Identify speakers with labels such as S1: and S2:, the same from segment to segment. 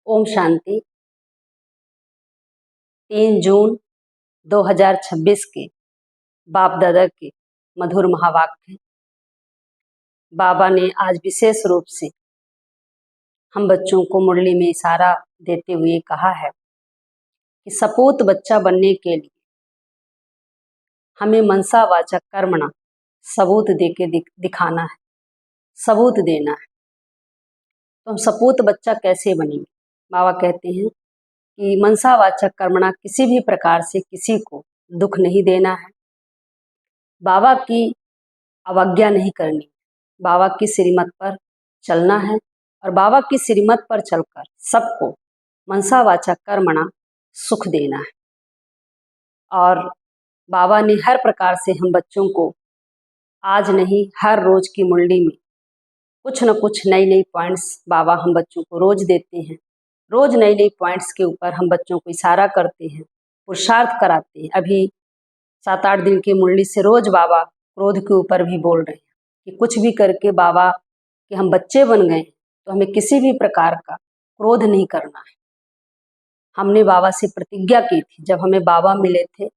S1: ओम शांति। 3 जून 2026 के बाप दादा के मधुर महावाक्य। बाबा ने आज विशेष रूप से हम बच्चों को मुरली में इशारा देते हुए कहा है कि सपूत बच्चा बनने के लिए हमें मनसा वाचा कर्मणा सबूत दे के दिखाना है, सबूत देना है। तो हम सपूत बच्चा कैसे बनेंगे? बाबा कहते हैं कि मनसा वाचक कर्मणा किसी भी प्रकार से किसी को दुख नहीं देना है, बाबा की अवज्ञा नहीं करनी, बाबा की श्रीमत पर चलना है और बाबा की श्रीमत पर चलकर सबको मनसा वाचक कर्मणा सुख देना है। और बाबा ने हर प्रकार से हम बच्चों को आज नहीं हर रोज की मुरली में कुछ न कुछ नई नई पॉइंट्स बाबा हम बच्चों को रोज देते हैं। रोज नई नई पॉइंट्स के ऊपर हम बच्चों को इशारा करते हैं, पुरुषार्थ कराते हैं। अभी 7-8 दिन की मुरली से रोज बाबा क्रोध के ऊपर भी बोल रहे हैं कि कुछ भी करके बाबा के हम बच्चे बन गए तो हमें किसी भी प्रकार का क्रोध नहीं करना है। हमने बाबा से प्रतिज्ञा की थी, जब हमें बाबा मिले थे,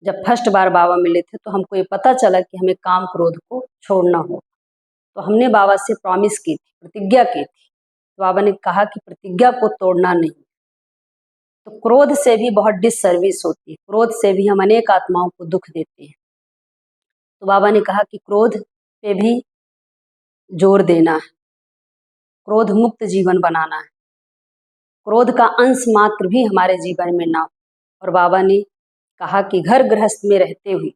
S1: जब फर्स्ट बार बाबा मिले थे तो हमको ये पता चला कि हमें काम क्रोध को छोड़ना होगा। तो हमने बाबा से प्रॉमिस की थी, प्रतिज्ञा की थी। तो बाबा ने कहा कि प्रतिज्ञा को तोड़ना नहीं। तो क्रोध से भी बहुत डिससर्विस होती है, क्रोध से भी हम अनेक आत्माओं को दुख देते हैं। तो बाबा ने कहा कि क्रोध पे भी जोर देना है, क्रोध मुक्त जीवन बनाना है, क्रोध का अंश मात्र भी हमारे जीवन में ना हो। और बाबा ने कहा कि घर गृहस्थ में रहते हुए,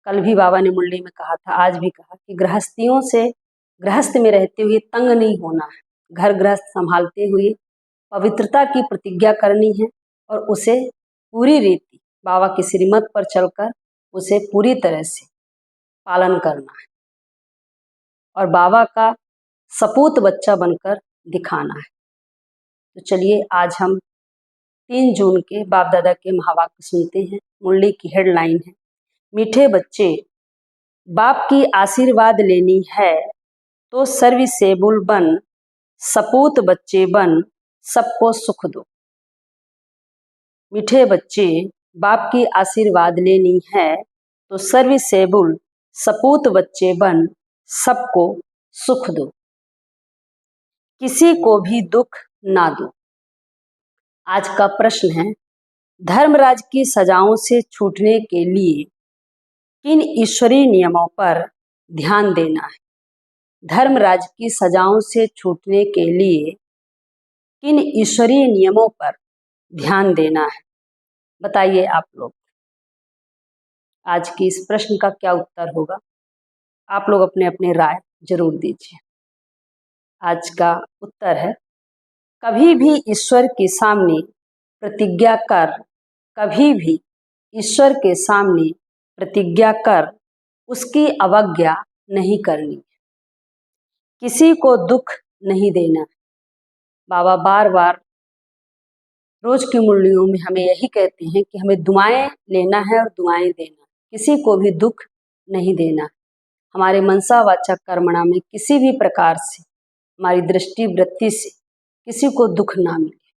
S1: कल भी बाबा ने मुरली में कहा था, आज भी कहा कि गृहस्थियों से गृहस्थ में रहते हुए तंग नहीं होना है। घर गृहस्थ संभालते हुए पवित्रता की प्रतिज्ञा करनी है और उसे पूरी रीति बाबा की श्रीमत पर चलकर उसे पूरी तरह से पालन करना है और बाबा का सपूत बच्चा बनकर दिखाना है। तो चलिए आज हम 3 जून के बाप दादा के महावाक्य सुनते हैं। मुरली की हेडलाइन है, मीठे बच्चे, बाप की आशीर्वाद लेनी है तो सर्विसेबल बन, सपूत बच्चे बन, सबको सुख दो। मीठे बच्चे, बाप की आशीर्वाद लेनी है तो सर्विसेबल सपूत बच्चे बन, सबको सुख दो, किसी को भी दुख ना दो। आज का प्रश्न है, धर्मराज की सजाओं से छूटने के लिए किन ईश्वरीय नियमों पर ध्यान देना है? धर्मराज की सजाओं से छूटने के लिए किन ईश्वरीय नियमों पर ध्यान देना है? बताइए आप लोग, आज की इस प्रश्न का क्या उत्तर होगा? आप लोग अपने अपने राय जरूर दीजिए। आज का उत्तर है, कभी भी ईश्वर के सामने प्रतिज्ञा कर, कभी भी ईश्वर के सामने प्रतिज्ञा कर उसकी अवज्ञा नहीं करनी, किसी को दुख नहीं देना। बाबा बार बार रोज की मुरलियों में हमें यही कहते हैं कि हमें दुआएं लेना है और दुआएं देना, किसी को भी दुख नहीं देना। हमारे मनसा वाचा कर्मणा में किसी भी प्रकार से हमारी दृष्टि वृत्ति से किसी को दुख ना मिले।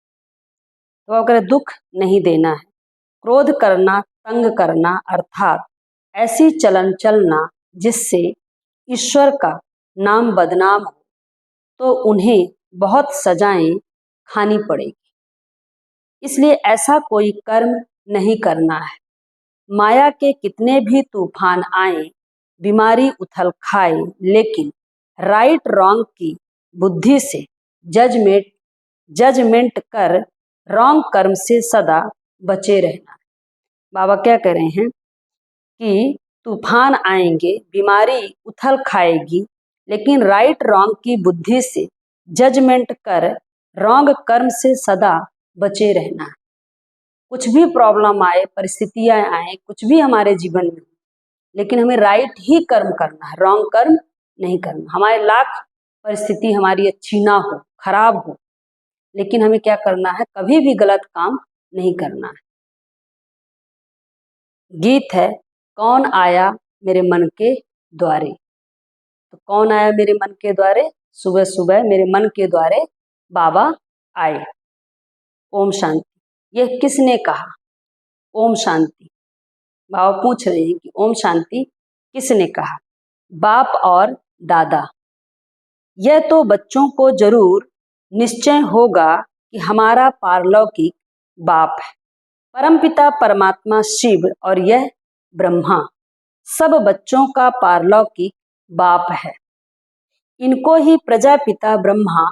S1: तो अगर दुख नहीं देना है, क्रोध करना, तंग करना, अर्थात ऐसी चलन चलना जिससे ईश्वर का नाम बदनाम हो, तो उन्हें बहुत सजाएं खानी पड़ेगी। इसलिए ऐसा कोई कर्म नहीं करना है। माया के कितने भी तूफान आए, बीमारी उथल खाए, लेकिन राइट रॉन्ग की बुद्धि से जजमेंट कर रॉन्ग कर्म से सदा बचे रहना। बाबा क्या कह रहे हैं कि तूफान आएंगे, बीमारी उथल खाएगी, लेकिन राइट रॉन्ग की बुद्धि से जजमेंट कर रॉन्ग कर्म से सदा बचे रहना। कुछ भी प्रॉब्लम आए, परिस्थितियां आए, कुछ भी हमारे जीवन में, लेकिन हमें राइट ही कर्म करना है, रॉन्ग कर्म नहीं करना। हमारे लाख परिस्थिति हमारी अच्छी ना हो, खराब हो, लेकिन हमें क्या करना है, कभी भी गलत काम नहीं करना है। गीत है, कौन आया मेरे मन के द्वारे। तो कौन आया मेरे मन के द्वारे? सुबह सुबह मेरे मन के द्वारे बाबा आए। ओम शांति। यह किसने कहा? ओम शांति। बाबा पूछ रहे हैं कि ओम शांति किसने कहा? बाप और दादा। यह तो बच्चों को जरूर निश्चय होगा कि हमारा पारलौकिक बाप है, परमपिता परमात्मा शिव और यह ब्रह्मा सब बच्चों का पारलौकिक बाप है। इनको ही प्रजापिता ब्रह्मा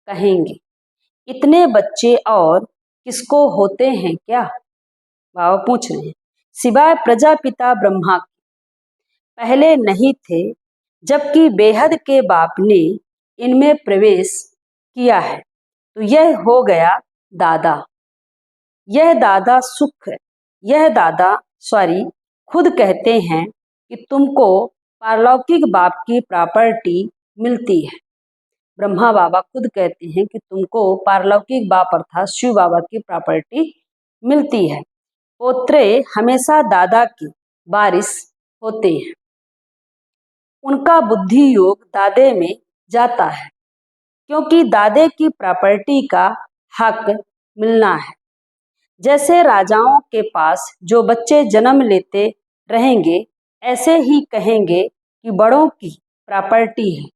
S1: कहेंगे। इतने बच्चे और किसको होते हैं क्या? बाबा पूछ रहे हैं। सिवाय प्रजापिता ब्रह्मा के पहले नहीं थे, जबकि बेहद के बाप ने इनमें प्रवेश किया है, तो यह हो गया दादा। यह दादा खुद कहते हैं कि तुमको पारलौकिक बाप की प्रॉपर्टी मिलती है। ब्रह्मा बाबा खुद कहते हैं कि तुमको पारलौकिक बाप अर्थात शिव बाबा की प्रॉपर्टी मिलती है। पोत्रे हमेशा दादा की वारिस होते हैं। उनका बुद्धि योग दादे में जाता है, क्योंकि दादे की प्रॉपर्टी का हक मिलना है। जैसे राजाओं के पास जो बच्चे जन्म लेते रहेंगे, ऐसे ही कहेंगे कि बड़ों की प्रॉपर्टी है,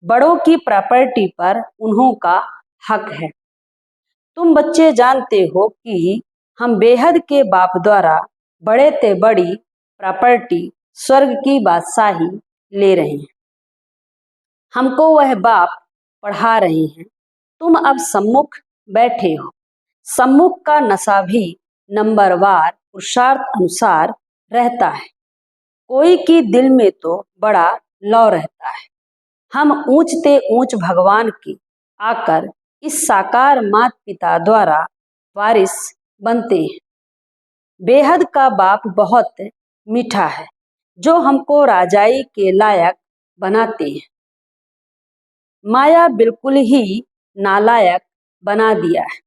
S1: बड़ों की प्रॉपर्टी पर उन्हों का हक है। तुम बच्चे जानते हो कि हम बेहद के बाप द्वारा बड़े ते बड़ी प्रॉपर्टी स्वर्ग की बादशाही ले रहे हैं। हमको वह बाप पढ़ा रहे हैं। तुम अब सम्मुख बैठे हो। सम्मुख का नशा भी नंबरवार पुरुषार्थ अनुसार रहता है। कोई की दिल में तो बड़ा लौ रहता है। हम ऊंचते ऊंच भगवान के आकर इस साकार मात पिता द्वारा वारिस बनते हैं। बेहद का बाप बहुत मीठा है, जो हमको राजाई के लायक बनाते हैं। माया बिल्कुल ही नालायक बना दिया है।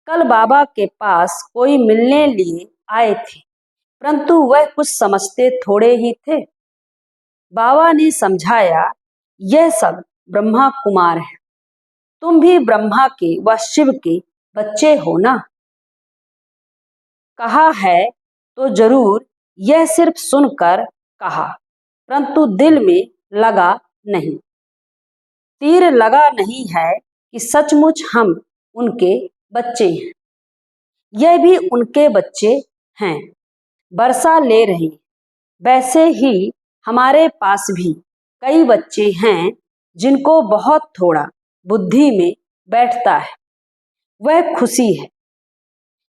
S1: कल बाबा के पास कोई मिलने लिए आए थे, परंतु वह कुछ समझते थोड़े ही थे। बाबा ने समझाया, यह सब ब्रह्मा कुमार है। तुम भी ब्रह्मा के व शिव के बच्चे हो ना। कहा है तो जरूर यह सिर्फ सुनकर कहा, परंतु दिल में लगा नहीं। तीर लगा नहीं है कि सचमुच हम उनके बच्चे हैं। यह भी उनके बच्चे हैं, वर्षा ले रहे हैं। वैसे ही हमारे पास भी कई बच्चे हैं जिनको बहुत थोड़ा बुद्धि में बैठता है। वह खुशी है,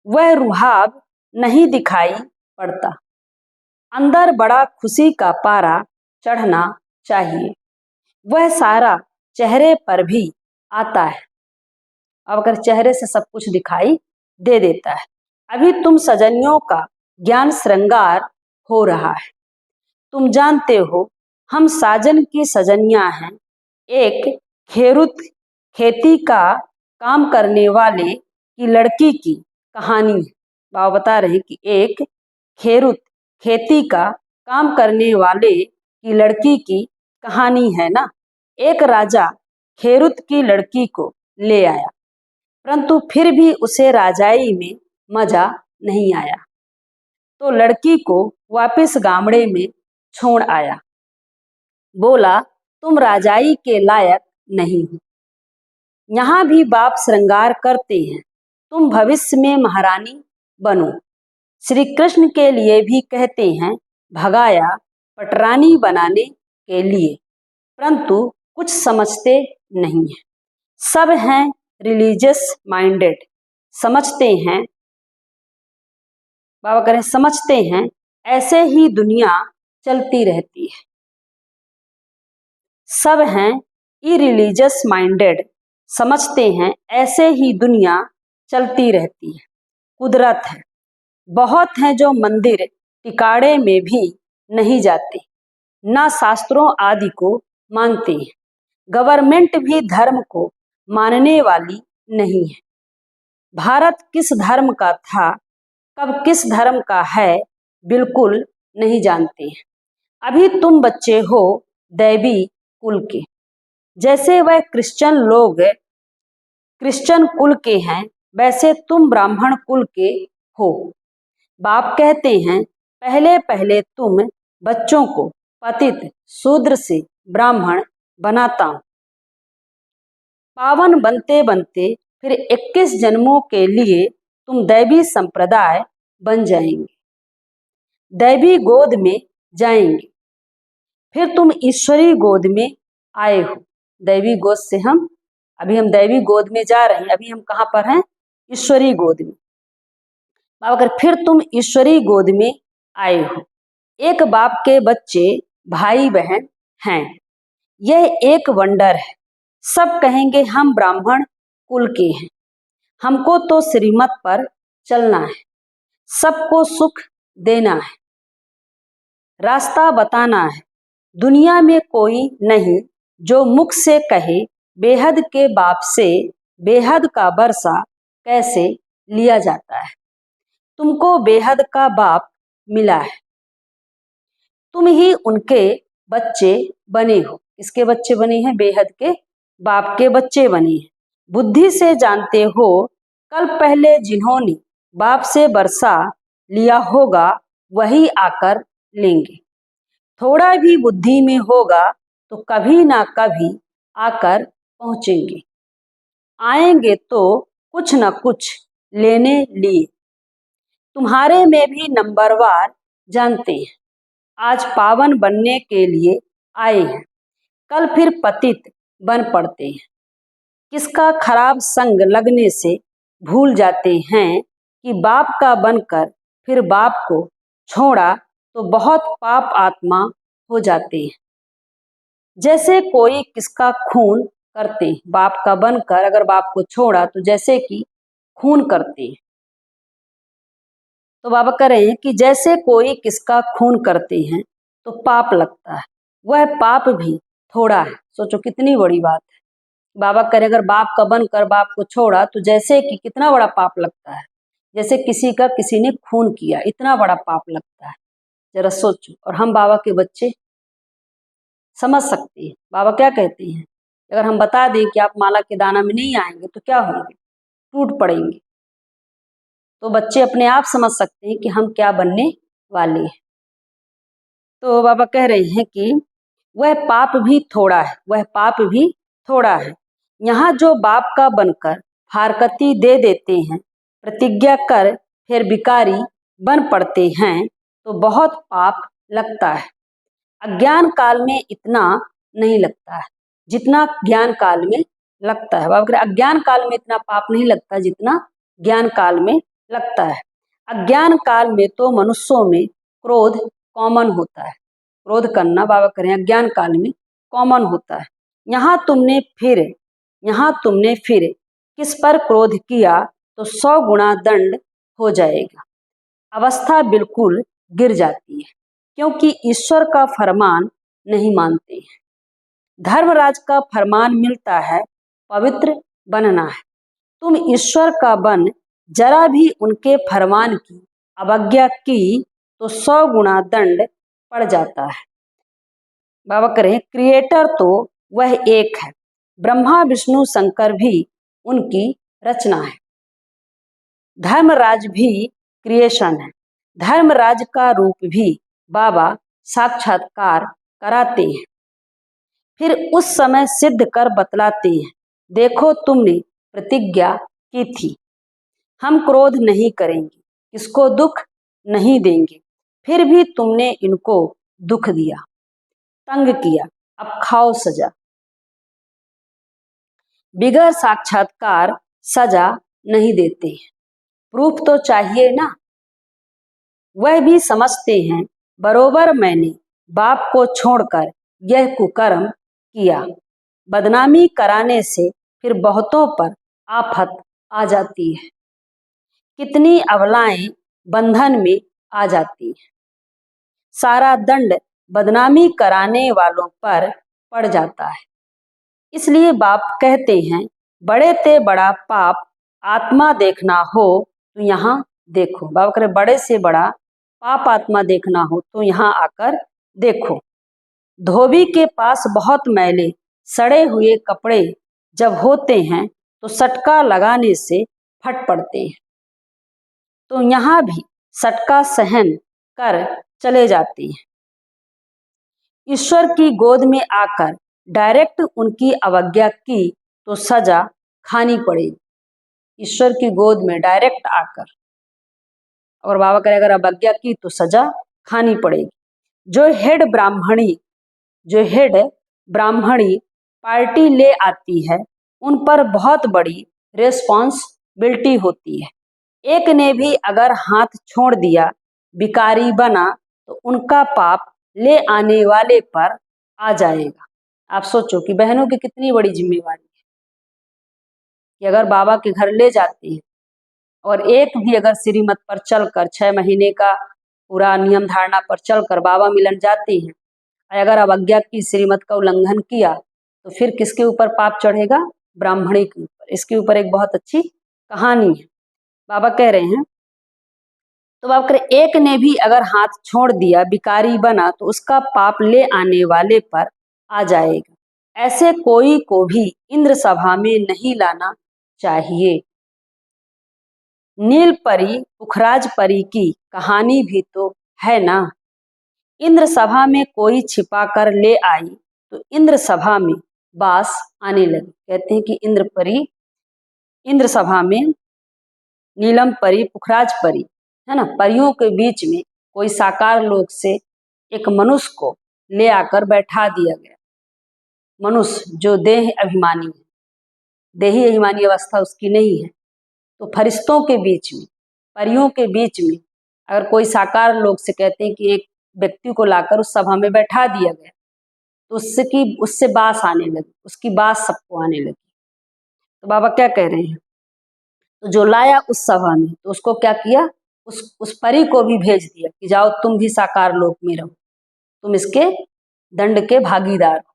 S1: वह रुहाब नहीं दिखाई पड़ता। अंदर बड़ा खुशी का पारा चढ़ना चाहिए। वह सारा चेहरे पर भी आता है। अब अगर चेहरे से सब कुछ दिखाई दे देता है। अभी तुम सजनियों का ज्ञान श्रृंगार हो रहा है। तुम जानते हो हम साजन की सजनियां हैं। एक खेरुत खेती का काम करने वाले की लड़की की कहानी है। बाबा बता रहे कि एक खेरुत खेती का काम करने वाले की लड़की की कहानी है ना। एक राजा खेरुत की लड़की को ले आया, परंतु फिर भी उसे राजाई में मजा नहीं आया, तो लड़की को वापस गामड़े में छोड़ आया। बोला, तुम राजाई के लायक नहीं हो। यहाँ भी बाप श्रृंगार करते हैं, तुम भविष्य में महारानी बनो। श्री कृष्ण के लिए भी कहते हैं, भगाया पटरानी बनाने के लिए, परंतु कुछ समझते नहीं है। सब हैं रिलीजियस माइंडेड, समझते हैं, बाबा कह रहे समझते हैं ऐसे ही दुनिया चलती रहती है। सब हैं इरिलीजियस माइंडेड, समझते हैं ऐसे ही दुनिया चलती रहती है। कुदरत है। बहुत हैं जो मंदिर टिकाड़े में भी नहीं जाते, ना शास्त्रों आदि को मानते हैं। गवर्नमेंट भी धर्म को मानने वाली नहीं है। भारत किस धर्म का था, कब किस धर्म का है, बिल्कुल नहीं जानते हैं। अभी तुम बच्चे हो दैवी कुल के। जैसे वह क्रिश्चियन लोग क्रिश्चियन कुल के हैं, वैसे तुम ब्राह्मण कुल के हो। बाप कहते हैं, पहले पहले तुम बच्चों को पतित शूद्र से ब्राह्मण बनाता हूं। पावन बनते बनते फिर 21 जन्मों के लिए तुम दैवी संप्रदाय बन जाएंगे, दैवी गोद में जाएंगे। फिर तुम ईश्वरी गोद में आए हो। दैवी गोद से हम दैवी गोद में जा रहे हैं। अभी हम कहाँ पर हैं? ईश्वरी गोद में। अगर फिर तुम ईश्वरी गोद में आए हो। एक बाप के बच्चे भाई बहन हैं। यह एक वंडर है। सब कहेंगे हम ब्राह्मण कुल के हैं, हमको तो श्रीमत पर चलना है, सबको सुख देना है, रास्ता बताना है। दुनिया में कोई नहीं जो मुख से कहे बेहद के बाप से बेहद का वर्षा कैसे लिया जाता है। तुमको बेहद का बाप मिला है, तुम ही उनके बच्चे बने हो। किसके बच्चे बने हैं? बेहद के बाप के बच्चे बने हैं। बुद्धि से जानते हो, कल पहले जिन्होंने बाप से वर्षा लिया होगा वही आकर लेंगे। थोड़ा भी बुद्धि में होगा तो कभी ना कभी आकर पहुंचेंगे। आएंगे तो कुछ न कुछ लेने लिए। तुम्हारे में भी नंबरवार जानते हैं। आज पावन बनने के लिए आए हैं, कल फिर पतित बन पड़ते हैं। किसका खराब संग लगने से भूल जाते हैं कि बाप का बनकर फिर बाप को छोड़ा तो बहुत पाप आत्मा हो जाते हैं। जैसे कोई किसका खून करते हैं, बाप का बनकर अगर बाप को छोड़ा तो जैसे कि खून करते हैं। तो बाबा कह रहे हैं कि जैसे कोई किसका खून करते हैं तो पाप लगता है, वह पाप भी थोड़ा है। सोचो कितनी बड़ी बात है। बाबा कह रहे अगर बाप का बनकर बाप को छोड़ा तो जैसे कि कितना बड़ा पाप लगता है। जैसे किसी ने खून किया, इतना बड़ा पाप लगता है। जरा सोचो। और हम बाबा के बच्चे समझ सकते हैं बाबा क्या कहते हैं। अगर हम बता दें कि आप माला के दाना में नहीं आएंगे तो क्या होंगे? टूट पड़ेंगे। तो बच्चे अपने आप समझ सकते हैं कि हम क्या बनने वाले हैं। तो बाबा कह रहे हैं कि वह पाप भी थोड़ा है, वह पाप भी थोड़ा है। यहाँ जो बाप का बनकर फारकती दे देते हैं, प्रतिज्ञा कर फिर भिखारी बन पड़ते हैं तो बहुत पाप लगता है। अज्ञान काल में इतना नहीं लगता है जितना ज्ञान काल में लगता है। बाबा अज्ञान काल में इतना पाप नहीं लगता जितना ज्ञान काल में लगता है। अज्ञान काल में तो मनुष्यों में क्रोध कॉमन होता है। क्रोध करना बाबा कह रहे हैं अज्ञान काल में कॉमन होता है। यहाँ तुमने फिर किस पर क्रोध किया तो 100 गुना दंड हो जाएगा। अवस्था बिल्कुल गिर जाती है क्योंकि ईश्वर का फरमान नहीं मानते हैं। धर्मराज का फरमान मिलता है पवित्र बनना है। तुम ईश्वर का बन जरा भी उनके फरमान की अवज्ञा की तो 100 गुना दंड पड़ जाता है। बाबा कह रहे हैं क्रिएटर तो वह एक है, ब्रह्मा विष्णु शंकर भी उनकी रचना है। धर्मराज भी क्रिएशन है। धर्मराज का रूप भी बाबा साक्षात्कार कराते हैं, फिर उस समय सिद्ध कर बतलाते हैं। देखो तुमने प्रतिज्ञा की थी हम क्रोध नहीं करेंगे, किसको दुख नहीं देंगे, फिर भी तुमने इनको दुख दिया, तंग किया, अब खाओ सजा। बिगैर साक्षात्कार सजा नहीं देते हैं, प्रूफ तो चाहिए ना। वह भी समझते हैं बरोबर मैंने बाप को छोड़कर यह कुकर्म किया। बदनामी कराने से फिर बहुतों पर आफत आ जाती है। कितनी अबलाएं बंधन में आ जाती है। सारा दंड बदनामी कराने वालों पर पड़ जाता है। इसलिए बाप कहते हैं बड़े ते बड़ा पाप आत्मा देखना हो तो यहाँ देखो। बाबा कह रहे बड़े से बड़ा पाप आत्मा देखना हो तो यहाँ आकर देखो। धोबी के पास बहुत मैले सड़े हुए कपड़े जब होते हैं तो सटका लगाने से फट पड़ते हैं। तो यहाँ भी सटका सहन कर चले जाते हैं। ईश्वर की गोद में आकर डायरेक्ट उनकी अवज्ञा की तो सजा खानी पड़ेगी। ईश्वर की गोद में डायरेक्ट आकर और बाबा करे अगर अवज्ञा की तो सजा खानी पड़ेगी। जो हेड ब्राह्मणी पार्टी ले आती है उन पर बहुत बड़ी रिस्पॉन्सिबिलिटी होती है। एक ने भी अगर हाथ छोड़ दिया, भिखारी बना, तो उनका पाप ले आने वाले पर आ जाएगा। आप सोचो कि बहनों की कितनी बड़ी जिम्मेवारी है कि अगर बाबा के घर ले जाते हैं और एक भी अगर श्रीमत पर चलकर 6 महीने का पूरा नियम धारणा पर चलकर बाबा मिलन जाते हैं, अगर अवज्ञा की श्रीमत का उल्लंघन किया तो फिर किसके ऊपर पाप चढ़ेगा? ब्राह्मणी के ऊपर। इसके ऊपर एक बहुत अच्छी कहानी है। बाबा कह रहे हैं, तो बाबा कह रहे एक ने भी अगर हाथ छोड़ दिया, भिखारी बना, तो उसका पाप ले आने वाले पर आ जाएगा। ऐसे कोई को भी इंद्र सभा में नहीं लाना चाहिए। नील परी पुखराज परी की कहानी भी तो है ना। इंद्र सभा में कोई छिपा कर ले आई तो इंद्र सभा में बास आने लगी। कहते हैं कि इंद्र सभा में नीलम परी पुखराज परी है ना, परियों के बीच में कोई साकार लोक से एक मनुष्य को ले आकर बैठा दिया गया। मनुष्य जो देह अभिमानी है, देही अभिमानी अवस्था उसकी नहीं है, तो फरिश्तों के बीच में, परियों के बीच में अगर कोई साकार लोक से कहते हैं कि एक व्यक्ति को लाकर उस सभा में बैठा दिया गया तो उससे बास आने लगी, उसकी बास सबको आने लगी। तो बाबा क्या कह रहे हैं, तो जो लाया उस सभा में तो उसको क्या किया, उस परी को भी भेज दिया कि जाओ तुम भी साकार लोक में रहो, तुम इसके दंड के भागीदार हो।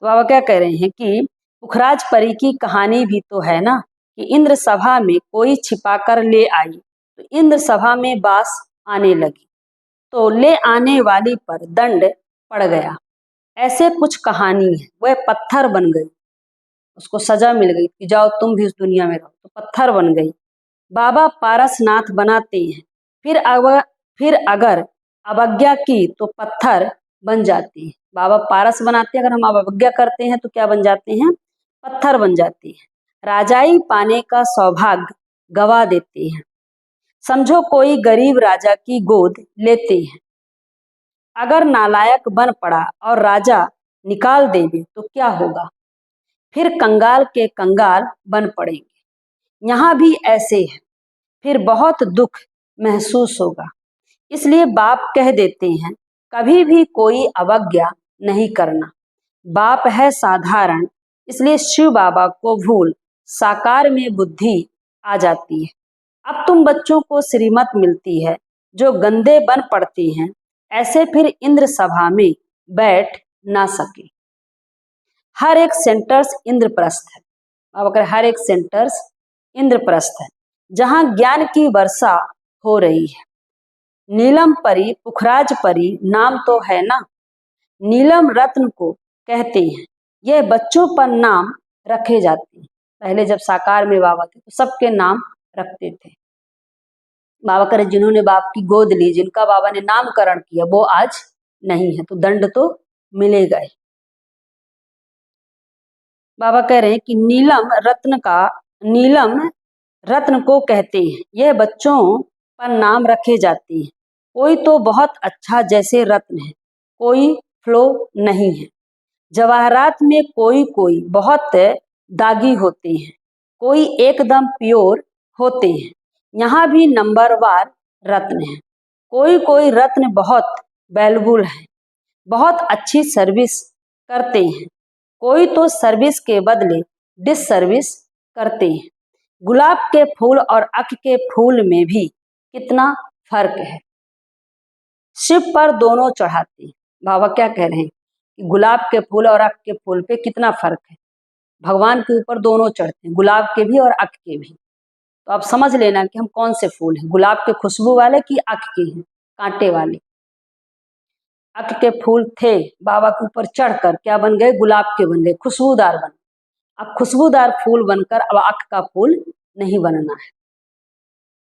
S1: तो बाबा क्या कह रहे हैं कि पुखराज परी की कहानी भी तो है ना कि इंद्र सभा में कोई छिपा कर ले आई तो इंद्र सभा में बास आने लगी, तो ले आने वाली पर दंड पड़ गया। ऐसे कुछ कहानी है। वह पत्थर बन गई, उसको सजा मिल गई कि जाओ तुम भी उस दुनिया में रहो, तो पत्थर बन गई। बाबा पारसनाथ बनाते हैं, फिर अगर अवज्ञा की तो पत्थर बन जाती है। बाबा पारस बनाते हैं, अगर हम अवज्ञा करते हैं तो क्या बन जाते हैं? पत्थर बन जाते हैं। राजाई पाने का सौभाग्य गवा देते हैं। समझो कोई गरीब राजा की गोद लेते हैं, अगर नालायक बन पड़ा और राजा निकाल देवे तो क्या होगा? फिर कंगाल के कंगाल बन पड़ेंगे। यहाँ भी ऐसे है, फिर बहुत दुख महसूस होगा। इसलिए बाप कह देते हैं कभी भी कोई अवज्ञा नहीं करना। बाप है साधारण, इसलिए शिव बाबा को भूल साकार में बुद्धि आ जाती है। अब तुम बच्चों को श्रीमत मिलती है, जो गंदे बन पड़ते हैं ऐसे फिर इंद्र सभा में बैठ ना सके। हर एक सेंटर्स इंद्रप्रस्थ है। अब अगर हर एक सेंटर्स इंद्रप्रस्थ है जहां ज्ञान की वर्षा हो रही है। नीलम परी पुखराज परी नाम तो है ना, नीलम रत्न को कहते हैं। यह बच्चों पर नाम रखे जाते हैं। पहले जब साकार में बाबा थे तो सबके नाम रखते थे। बाबा करे जिन्होंने बाप की गोद ली, जिनका बाबा ने नामकरण किया, वो आज नहीं है, तो दंड तो मिलेगा ही। बाबा कह रहे हैं कि नीलम रत्न को कहते हैं। यह बच्चों पर नाम रखे जाते हैं। कोई तो बहुत अच्छा जैसे रत्न है, कोई फ्लो नहीं है। जवाहरात में कोई कोई बहुत दागी होते हैं, कोई एकदम प्योर होते हैं। यहाँ भी नंबरवार रत्न है। कोई कोई रत्न बहुत वैल्यूबल है, बहुत अच्छी सर्विस करते हैं। कोई तो सर्विस के बदले डिससर्विस करते हैं। गुलाब के फूल और अख के फूल में भी कितना फर्क है। शिव पर दोनों चढ़ाते हैं। बाबा क्या कह रहे हैं कि गुलाब के फूल और अख के फूल पे कितना फर्क है। भगवान के ऊपर दोनों चढ़ते हैं, गुलाब के भी और अख के भी। तो आप समझ लेना कि हम कौन से फूल हैं, गुलाब के खुशबू वाले कि अख के हैं कांटे वाले। अख के फूल थे, बाबा के ऊपर चढ़कर क्या बन गए? गुलाब के बन गए, खुशबूदार बन। अब खुशबूदार फूल बनकर अब आँख का फूल नहीं बनना है।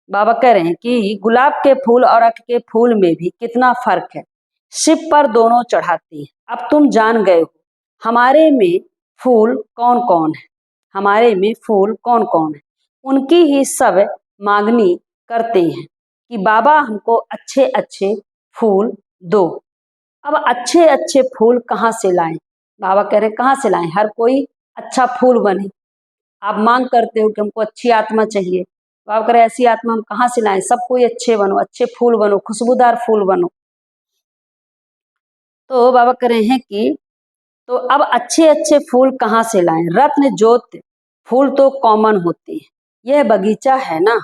S1: बाबा कह रहे हैं कि गुलाब के फूल और आँख के फूल में भी कितना फर्क है, शिव पर दोनों चढ़ाते हैं। अब तुम जान गए हो हमारे में फूल कौन कौन है, हमारे में फूल कौन कौन है। उनकी ही सब मांगनी करते हैं कि बाबा हमको अच्छे अच्छे फूल दो। अब अच्छे अच्छे फूल कहाँ से लाएं? बाबा कह रहे हैं कहाँ से लाएं? हर कोई अच्छा फूल बने। आप मांग करते हो कि हमको अच्छी आत्मा चाहिए, बाबा कह रहे ऐसी आत्मा हम कहाँ से लाएं? सब कोई अच्छे बनो, अच्छे फूल बनो, खुशबूदार फूल बनो। तो बाबा कह रहे हैं कि तो अब अच्छे अच्छे फूल कहाँ से लाएं? रत्न ज्योत फूल तो कॉमन होते हैं, यह बगीचा है ना।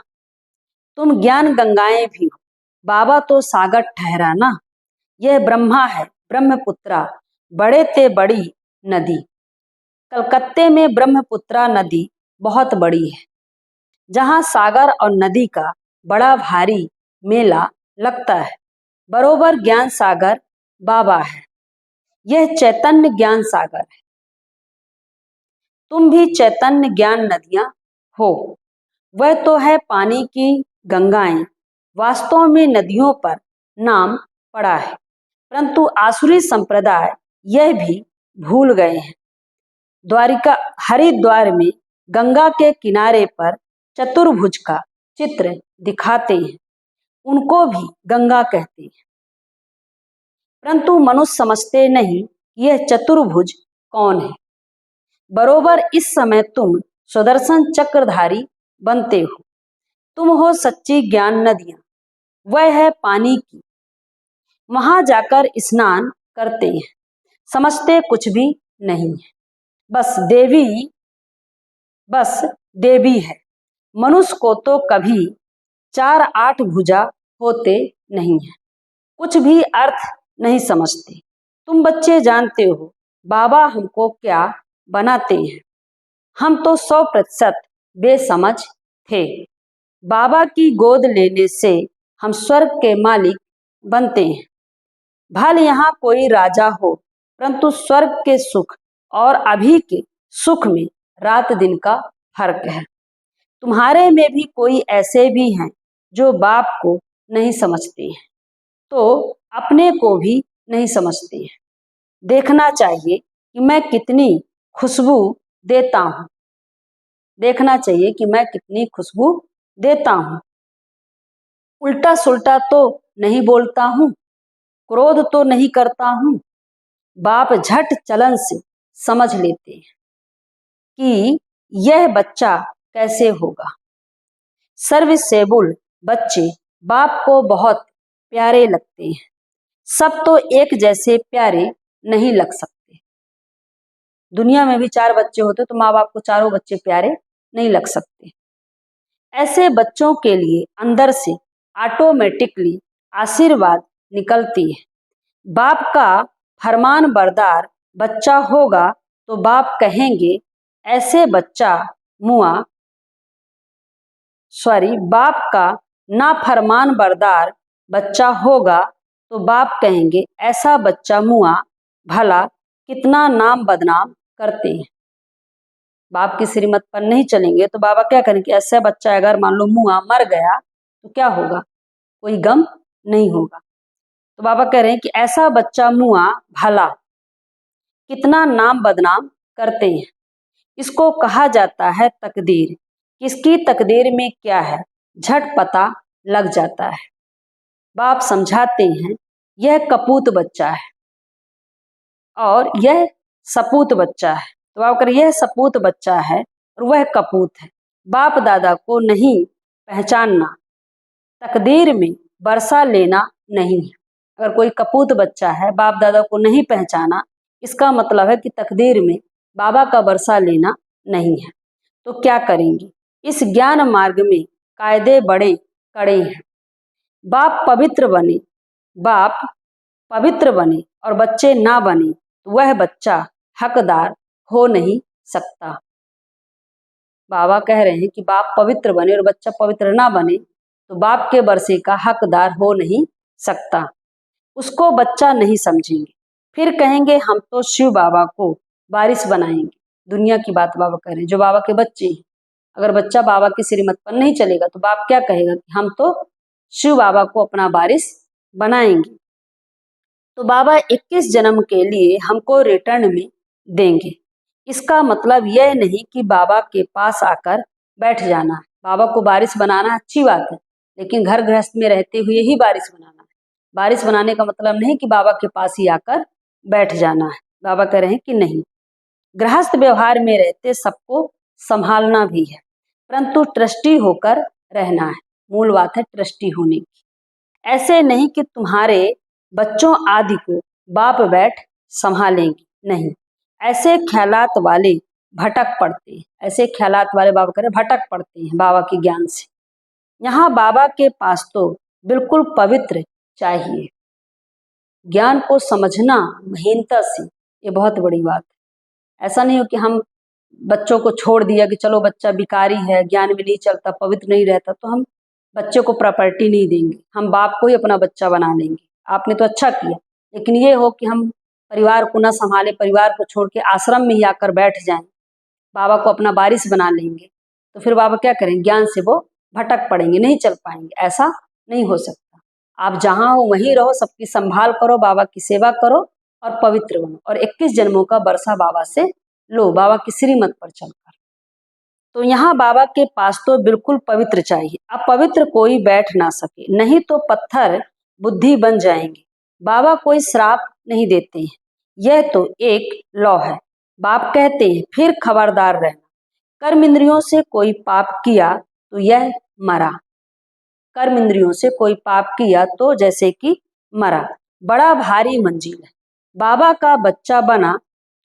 S1: तुम ज्ञान गंगाएं भी हो, बाबा तो सागर ठहरा ना। यह ब्रह्मा है ब्रह्मपुत्रा, बड़े ते बड़ी नदी। कलकत्ते में ब्रह्मपुत्रा नदी बहुत बड़ी है, जहाँ सागर और नदी का बड़ा भारी मेला लगता है। बरोबर ज्ञान सागर बाबा है, यह चैतन्य ज्ञान सागर है। तुम भी चैतन्य ज्ञान नदियां हो, वह तो है पानी की गंगाएं। वास्तव में नदियों पर नाम पड़ा है, परंतु आसुरी संप्रदाय यह भी भूल गए हैं। द्वारिका हरिद्वार में गंगा के किनारे पर चतुर्भुज का चित्र दिखाते हैं, उनको भी गंगा कहते हैं, परंतु मनुष्य समझते नहीं यह चतुर्भुज कौन है। बरोबर इस समय तुम सुदर्शन चक्रधारी बनते हो। तुम हो सच्ची ज्ञान नदियां, वह है पानी की। वहां जाकर स्नान करते हैं, समझते कुछ भी नहीं है, बस देवी है। मनुष्य को तो कभी 4-8 भुजा होते नहीं है, कुछ भी अर्थ नहीं समझते। तुम बच्चे जानते हो बाबा हमको क्या बनाते हैं। हम तो 100% बेसमझ थे। बाबा की गोद लेने से हम स्वर्ग के मालिक बनते हैं। भले यहाँ कोई राजा हो, परंतु स्वर्ग के सुख और अभी के सुख में रात दिन का फर्क है। तुम्हारे में भी कोई ऐसे भी हैं जो बाप को नहीं समझते हैं, तो अपने को भी नहीं समझते हैं। देखना चाहिए कि मैं कितनी खुशबू देता हूँ, देखना चाहिए कि मैं कितनी खुशबू देता हूँ। उल्टा सुल्टा तो नहीं बोलता हूँ, क्रोध तो नहीं करता हूँ। बाप झट चलन से समझ लेते हैं कि यह बच्चा कैसे होगा। सर्विसेबल बच्चे बाप को बहुत प्यारे लगते हैं। सब तो एक जैसे प्यारे नहीं लग सकते। दुनिया में भी 4 बच्चे होते तो माँ बाप को चारों बच्चे प्यारे नहीं लग सकते। ऐसे बच्चों के लिए अंदर से ऑटोमेटिकली आशीर्वाद निकलती है। बाप का फरमान बरदार बच्चा होगा तो बाप कहेंगे ऐसे बच्चा मुआ बाप का नाफरमान बरदार बच्चा होगा तो बाप कहेंगे ऐसा बच्चा मुआ, भला कितना नाम बदनाम करते हैं। बाप की श्रीमत पर नहीं चलेंगे तो बाबा क्या करेंगे, ऐसा बच्चा अगर मान लो मुआ मर गया तो क्या होगा, कोई गम नहीं होगा। तो बाबा कह रहे हैं कि ऐसा बच्चा मुआ भला कितना नाम बदनाम करते हैं। इसको कहा जाता है तकदीर। किसकी तकदीर में क्या है झट पता लग जाता है। बाप समझाते हैं यह कपूत बच्चा है और यह सपूत बच्चा है। तो बाप कह रहे यह सपूत बच्चा है और वह कपूत है। बाप दादा को नहीं पहचानना, तकदीर में बरसा लेना नहीं है। अगर कोई कपूत बच्चा है, बाप दादा को नहीं पहचाना, इसका मतलब है कि तकदीर में बाबा का बरसा लेना नहीं है। तो क्या करेंगे, इस ज्ञान मार्ग में कायदे बड़े कड़े हैं। बाप पवित्र बने और बच्चे ना बने तो वह बच्चा हकदार हो नहीं सकता। बाबा कह रहे हैं कि बाप पवित्र बने और बच्चा पवित्र ना बने तो बाप के बरसे का हकदार हो नहीं सकता। उसको बच्चा नहीं समझेंगे, फिर कहेंगे हम तो शिव बाबा को वारिस बनाएंगे। दुनिया की बात बाबा कह रहे हैं, जो बाबा के बच्चे हैं। अगर बच्चा बाबा की श्रीमत पर नहीं चलेगा तो बाप क्या कहेगा कि हम तो शिव बाबा को अपना वारिस बनाएंगे। तो बाबा 21 जन्म के लिए हमको रिटर्न में देंगे। इसका मतलब यह नहीं कि बाबा के पास आकर बैठ जाना है। बाबा को वारिस बनाना अच्छी बात है, लेकिन घर गृहस्थ में रहते हुए ही वारिस बनाना है। वारिस बनाने का मतलब नहीं कि बाबा के पास ही आकर बैठ जाना है। बाबा कह रहे हैं कि नहीं, गृहस्थ व्यवहार में रहते सबको संभालना भी है, परंतु ट्रस्टी होकर रहना है। मूल बात है ट्रस्टी होने की। ऐसे नहीं कि तुम्हारे बच्चों आदि को बाप बैठ संभालेंगे, नहीं। ऐसे ख्यालात वाले भटक पड़ते हैं, ऐसे ख्यालात वाले बाबा कह रहे भटक पड़ते हैं बाबा के ज्ञान से। यहाँ बाबा के पास तो बिल्कुल पवित्र चाहिए। ज्ञान को समझना महीनता से, ये बहुत बड़ी बात है। ऐसा नहीं हो कि हम बच्चों को छोड़ दिया कि चलो बच्चा बिकारी है, ज्ञान में नहीं चलता, पवित्र नहीं रहता, तो हम बच्चे को प्रॉपर्टी नहीं देंगे, हम बाप को ही अपना बच्चा बना लेंगे। आपने तो अच्छा किया, लेकिन ये हो कि हम परिवार को ना संभाले, परिवार को छोड़ के आश्रम में ही आकर बैठ जाएं, बाबा को अपना वारिस बना लेंगे, तो फिर बाबा क्या करेंगे, ज्ञान से वो भटक पड़ेंगे, नहीं चल पाएंगे। ऐसा नहीं हो सकता। आप जहाँ हो वहीं रहो, सबकी संभाल करो, बाबा की सेवा करो और पवित्र बनो, और 21 जन्मों का बरसा बाबा से लो, बाबा की श्रीमत पर चलकर। तो यहाँ बाबा के पास तो बिल्कुल पवित्र चाहिए। अब पवित्र कोई बैठ ना सके, नहीं तो पत्थर बुद्धि बन जाएंगे। बाबा कोई श्राप नहीं देते हैं, यह तो एक लॉ है। बाप कहते हैं फिर खबरदार रहना, कर्म इंद्रियों से कोई पाप किया तो यह मरा। कर्म इंद्रियों से कोई पाप किया तो जैसे कि मरा। बड़ा भारी मंजिल है। बाबा का बच्चा बना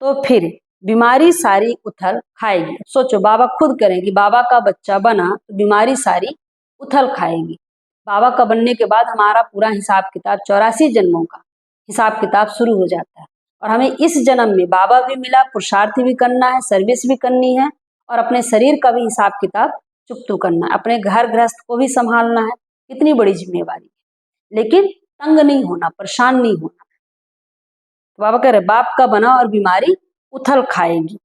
S1: तो फिर बीमारी सारी उथल खाएगी। सोचो, बाबा खुद करें कि बाबा का बच्चा बना तो बीमारी सारी उथल खाएगी। बाबा का बनने के बाद हमारा पूरा हिसाब किताब 84 जन्मों का हिसाब किताब शुरू हो जाता है, और हमें इस जन्म में बाबा भी मिला, पुरुषार्थ भी करना है, सर्विस भी करनी है, और अपने शरीर का भी हिसाब किताब चुकतू करना है, अपने घर गृहस्थ को भी संभालना है। कितनी बड़ी जिम्मेवारी है, लेकिन तंग नहीं होना, परेशान नहीं होना। तो बाबा कह रहे बाप का बना और बीमारी उथल खाएगी।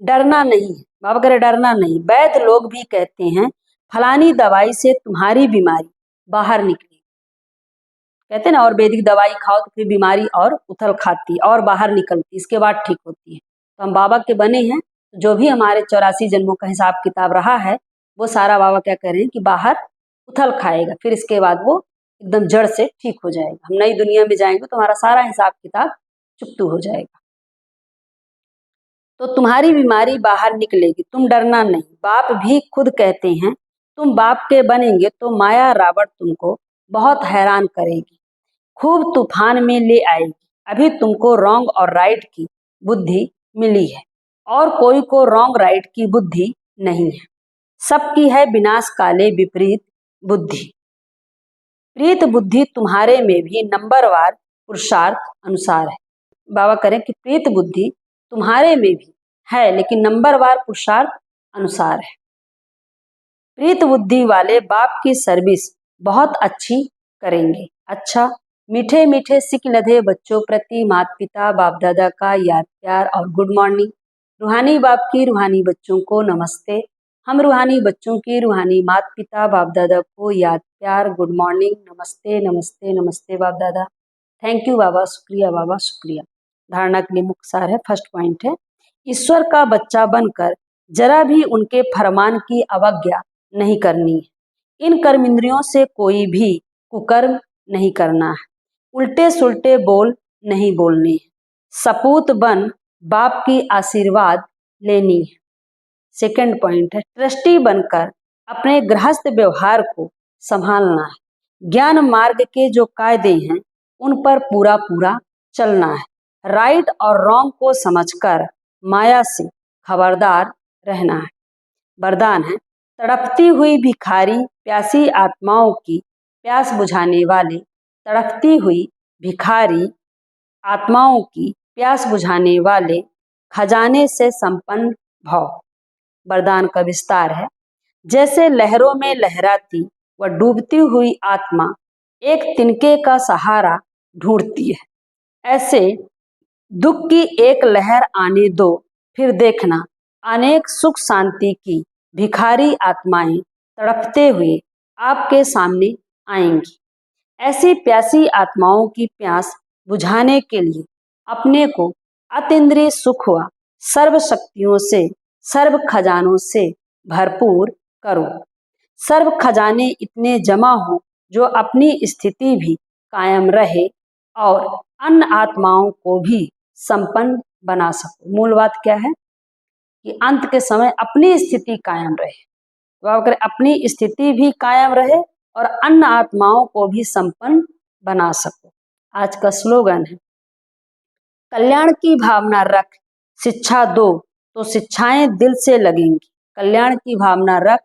S1: डरना नहीं है, बाबा कह रहे डरना नहीं। वैद्य लोग भी कहते हैं फलानी दवाई से तुम्हारी बीमारी बाहर निकली, कहते हैं ना, और वैदिक दवाई खाओ तो फिर बीमारी और उथल खाती और बाहर निकलती, इसके बाद ठीक होती है। तो हम बाबा के बने हैं, जो भी हमारे 84 जन्मों का हिसाब किताब रहा है वो सारा बाबा क्या कह रहे हैं कि बाहर उथल खाएगा, फिर इसके बाद वो एकदम जड़ से ठीक हो जाएगा। हम नई दुनिया में जाएंगे तो हमारा सारा हिसाब किताब चुकतू हो जाएगा। तो तुम्हारी बीमारी बाहर निकलेगी, तुम डरना नहीं। बाप भी खुद कहते हैं तुम बाप के बनेंगे तो माया रावण तुमको बहुत हैरान करेगी, खूब तूफान में ले आएगी। अभी तुमको रॉन्ग और राइट की बुद्धि मिली है, और कोई को रॉन्ग राइट की बुद्धि नहीं है। सबकी है विनाश काले विपरीत बुद्धि। प्रीत बुद्धि तुम्हारे में भी नंबरवार पुरुषार्थ अनुसार है। बाबा करें कि प्रीत बुद्धि तुम्हारे में भी है, लेकिन नंबरवार पुरुषार्थ अनुसार है। प्रीत बुद्धि वाले बाप की सर्विस बहुत अच्छी करेंगे। अच्छा, मीठे मीठे सिक लधे बच्चों प्रति माता पिता बाप दादा का याद प्यार और गुड मॉर्निंग। रूहानी बाप की रूहानी बच्चों को नमस्ते। हम रूहानी बच्चों की रूहानी माता पिता बाप दादा को याद प्यार गुड मॉर्निंग, नमस्ते नमस्ते नमस्ते बाप दादा। थैंक यू बाबा, शुक्रिया बाबा, शुक्रिया। धारणा के लिए मुख्य सार है, फर्स्ट पॉइंट है, ईश्वर का बच्चा बनकर जरा भी उनके फरमान की अवज्ञा नहीं करनी है। इन कर्म इंद्रियों से कोई भी कुकर्म नहीं करना है, उल्टे सुल्टे बोल नहीं बोलने हैं। सपूत बन बाप की आशीर्वाद लेनी है। सेकंड पॉइंट है, ट्रस्टी बनकर अपने गृहस्थ व्यवहार को संभालना है। ज्ञान मार्ग के जो कायदे हैं उन पर पूरा पूरा चलना है। राइट और रॉन्ग को समझकर माया से खबरदार रहना है। वरदान है, तड़पती हुई भिखारी प्यासी आत्माओं की प्यास बुझाने वाले, तड़पती हुई भिखारी आत्माओं की प्यास बुझाने वाले, खजाने से संपन्न भव। वरदान का विस्तार है, जैसे लहरों में लहराती व डूबती हुई आत्मा एक तिनके का सहारा ढूंढती है, ऐसे दुख की एक लहर आने दो फिर देखना अनेक सुख शांति की भिखारी आत्माएं तड़पते हुए आपके सामने आएंगी। ऐसी प्यासी आत्माओं की प्यास बुझाने के लिए अपने को अतीन्द्रिय सुख व सर्व शक्तियों से, सर्व खजानों से भरपूर करो। सर्व खजाने इतने जमा हो जो अपनी स्थिति भी कायम रहे और अन्य आत्माओं को भी संपन्न बना सको। मूल बात क्या है कि अंत के समय अपनी स्थिति कायम रहे, बाबा करे अपनी स्थिति भी कायम रहे और अन्य आत्माओं को भी संपन्न बना सको। आज का स्लोगन है, कल्याण की भावना रख, शिक्षा दो तो शिक्षाएं दिल से लगेंगी। कल्याण की भावना रख,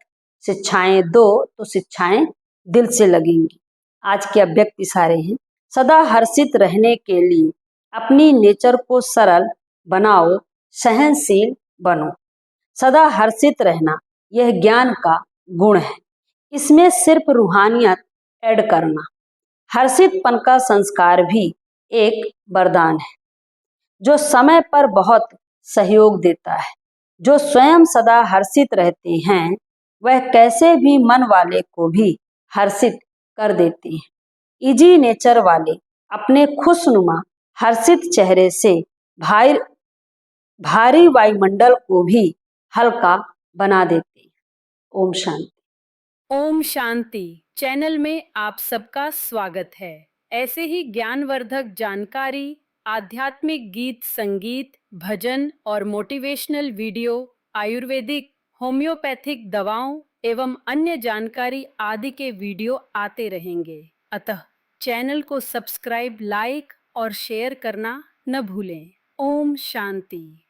S1: शिक्षाएं दो तो शिक्षाएं दिल से लगेंगी। आज के अव्यक्त इशारे हैं, सदा हर्षित रहने के लिए अपनी नेचर को सरल बनाओ, सहनशील बनो। सदा हर्षित रहना यह ज्ञान का गुण है, इसमें सिर्फ रूहानियत ऐड करना। हर्षितपन का संस्कार भी एक वरदान है जो समय पर बहुत सहयोग देता है। जो स्वयं सदा हर्षित रहते हैं वह कैसे भी मन वाले को भी हर्षित कर देते हैं। इजी नेचर वाले अपने खुशनुमा हर्षित चेहरे से भारी वायुमंडल को भी हल्का बना देते हैं। ओम शांति।
S2: ओम शांति चैनल में आप सबका स्वागत है। ऐसे ही ज्ञानवर्धक जानकारी, आध्यात्मिक गीत संगीत, भजन और मोटिवेशनल वीडियो, आयुर्वेदिक, होम्योपैथिक दवाओं एवं अन्य जानकारी आदि के वीडियो आते रहेंगे। अतः चैनल को सब्सक्राइब, लाइक और शेयर करना न भूलें। ओम शांति।